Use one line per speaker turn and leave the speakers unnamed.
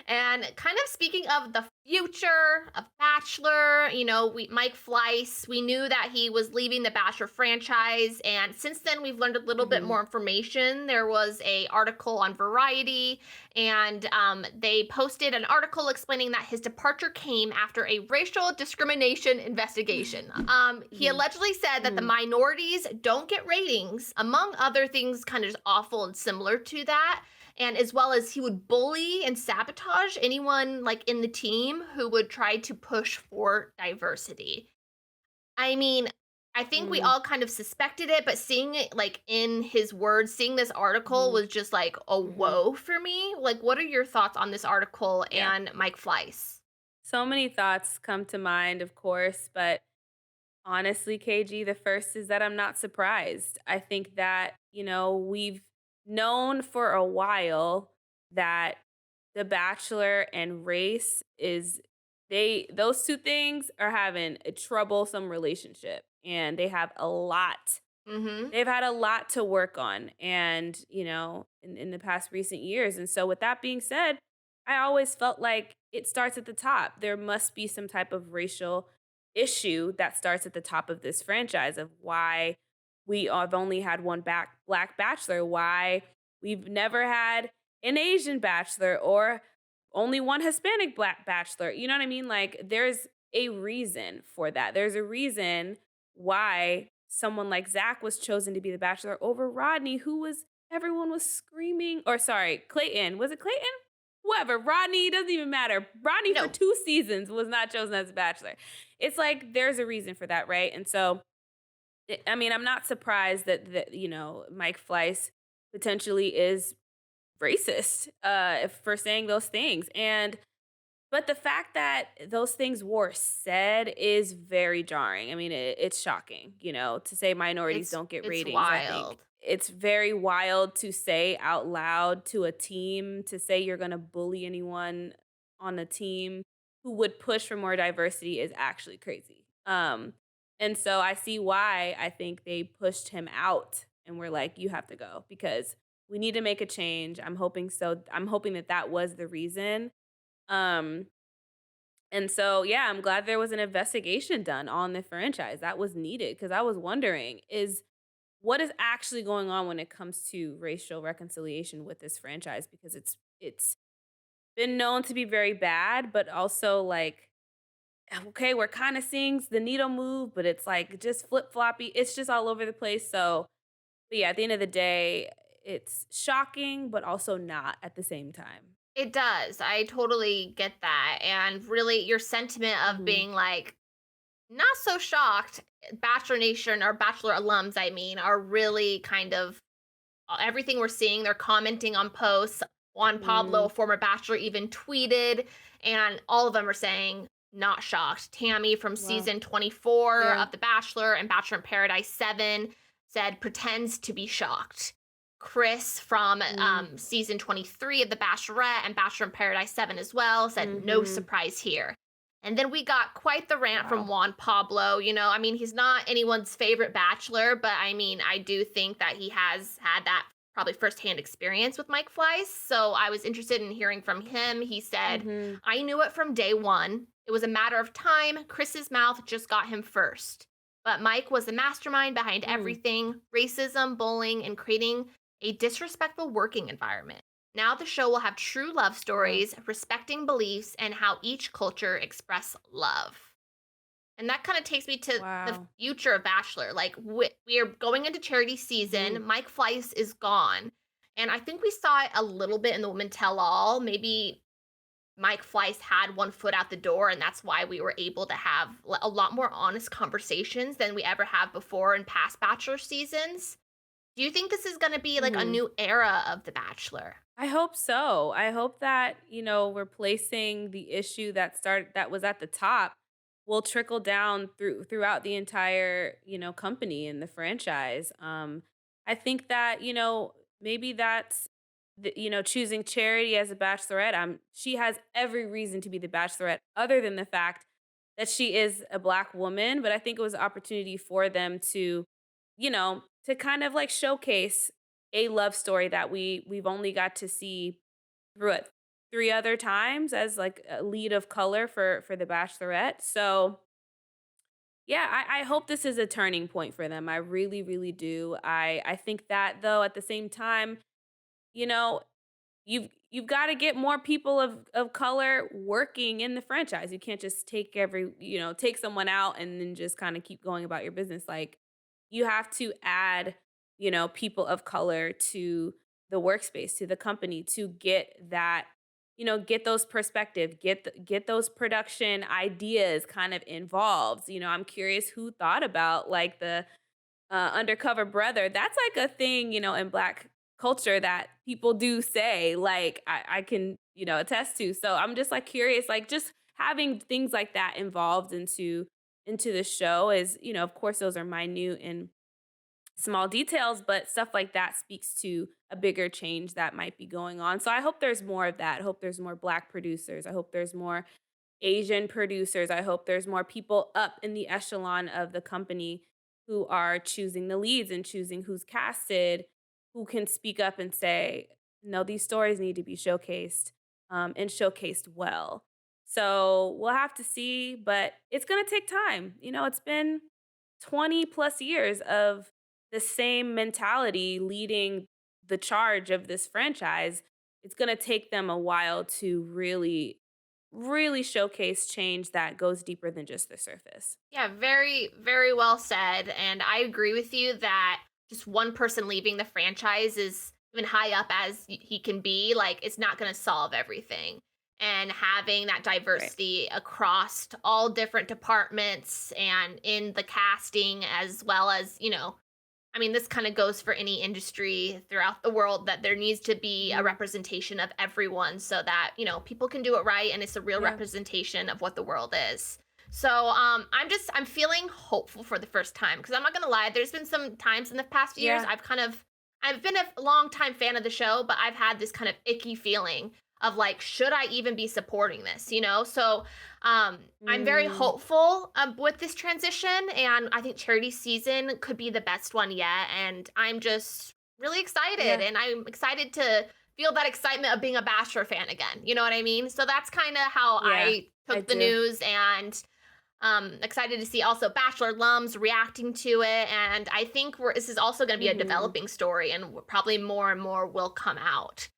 And kind of speaking of the future of Bachelor, Mike Fleiss, we knew that he was leaving the Bachelor franchise, and since then we've learned a little bit
Mhm.
more information. There was a article on Variety, and they posted an article explaining that his departure came after a racial discrimination investigation. He
Mhm.
allegedly said that the
Mhm.
minorities don't get ratings, among other things, kind of just awful and similar to that, and as well as he would bully and sabotage anyone like in the team who would try to push for diversity. I mean, I think we
Mm.
all kind of suspected it, but seeing it like in his words, seeing this article
Mhm.
was just like a
Mhm.
whoa for me. Like, what are your thoughts on this article
Yeah.
and Mike Fleiss?
So many thoughts come to mind, of course, but honestly, KG, the first is that I'm not surprised. I think that, we've known for a while that The Bachelor and race is those two things are having a troublesome relationship, and
Mm-hmm.
they've had a lot to work on, and in the past recent years. And so with that being said, I always felt like it starts at the top. There must be some type of racial issue that starts at the top of this franchise, of why we have only had one black bachelor, why we've never had an Asian bachelor, or only one Hispanic black bachelor. You know what I mean? Like, there's a reason for that. There's a reason why someone like Zach was chosen to be the bachelor over Rodney, who was everyone was screaming, or sorry, Clayton. Was it Clayton? Whoever, Rodney, doesn't even matter. Rodney for
No,
2 seasons was not chosen as a bachelor. It's like there's a reason for that, right? And so I mean, I'm not surprised that Mike Fleiss potentially is racist for saying those things. And but the fact that those things were said is very jarring. I mean, it's shocking, to say minorities
it's
don't get
it's
ratings. I think
wild.
it's very wild to say out loud to a team, to say you're going to bully anyone on a team who would push for more diversity is actually crazy. And so I see why I think they pushed him out and were like, you have to go because we need to make a change. I'm hoping so. I'm hoping that that was the reason. Um, and so, yeah, I'm glad there was an investigation done on the franchise. That was needed because I was wondering is what is actually going on when it comes to racial reconciliation with this franchise, because it's been known to be very bad, but also like okay, we're kind of seeing the needle move, but it's like just flip-floppy. It's just all over the place. So, but yeah, at the end of the day, it's shocking, but also not at the same time.
It does. I totally get that. And really, your sentiment of
Mhm.
being like, not so shocked. Bachelor Nation or Bachelor alums, I mean, are really kind of everything we're seeing. They're commenting on posts. Juan Pablo,
Mm,
a former Bachelor, even tweeted, and all of them are saying, not shocked. Tammy from
wow.
season 24
Yeah.
of The Bachelor and Bachelor in Paradise 7 said, pretends to be shocked. Chris from
Mm.
season 23 of The Bachelorette and Bachelor in Paradise 7 as well said, no
Mhm.
surprise here. And then we got quite the rant from
Wow.
Juan Pablo. I mean, he's not anyone's favorite bachelor, but I mean, I do think that he has had that probably firsthand experience with Mike Fleiss. So I was interested in hearing from him. He said,
Mhm.
I knew it from day one. It was a matter of time. Chris's mouth just got him first. But Mike was the mastermind behind
Mm.
everything racism, bullying, and creating a disrespectful working environment. Now the show will have true love
Wow.
stories, respecting beliefs, and how each culture express love. And that kind of takes me to the
Wow.
future of Bachelor. Like we are going into charity
Mhm.
season. Mike Fleiss is gone, and I think we saw it a little bit in the Women Tell All. Maybe Mike Fleiss had one foot out the door, and that's why we were able to have a lot more honest conversations than we ever have before in past Bachelor seasons. Do you think this is going to be like a
Mhm.
new era of The Bachelor?
I hope so. I hope that, replacing the issue that was at the top will trickle down throughout the entire, company and the franchise. I think that, maybe that's choosing Charity as a bachelorette. She has every reason to be the bachelorette other than the fact that she is a black woman, but I think it was an opportunity for them to kind of like showcase a love story that we've only got to see through 3 other times as, like, a lead of color for The Bachelorette, so, yeah, I hope this is a turning point for them, I really, really do. I think that, though, at the same time, you know, you've gotta get more people of color working in the franchise. You can't just take someone out and then just kinda keep going about your business. Like, you have to add, people of color to the workspace, to the company to get that, get those perspective, get those production ideas kind of involved. I'm curious who thought about, like, the undercover brother. That's like a thing, in Black culture that people do say, like, I can, attest to. So I'm just like curious, like, just having things like that involved into the show is, of course those are minute and small details, but stuff like that speaks to a bigger change that might be going on. So I hope there's more of that. I hope there's more Black producers. I hope there's more Asian producers. I hope there's more people up in the echelon of the company who are choosing the leads and choosing who's casted, who can speak up and say, no, these stories need to be showcased, and showcased well. So we'll have to see, but it's going to take time. It's been 20 plus years of the same mentality leading the charge of this franchise. It's going to take them a while to really showcase change that goes deeper than just the surface.
Yeah, very, very well said. And I agree with you that just one person leaving the franchise is even high up as he can be, like, it's not going to solve everything. And having that
Right.
diversity across all different departments and in the casting, as well as, I mean, this kind of goes for any industry throughout the world, that there needs to be a
Mhm.
representation of everyone so that, people can do it right and it's a real
Yeah.
representation of what the world is. So, I'm feeling hopeful for the first time because I'm not gonna lie, there's been some times in the past few years
Yeah.
I've been a long time fan of the show, but I've had this kind of icky feeling of like, should I even be supporting this, So, I'm very
Mm.
hopeful with this transition, and I think charity season could be the best one yet. And I'm just really excited,
Yeah.
and I'm excited to feel that excitement of being a Bachelor fan again. You know what I mean? So that's kind of how
Yeah.
I
I
took the
do.
news, and excited to see also Bachelor alums reacting to it. And I think this is also going to be a
Mhm.
developing story, and probably more and more will come out.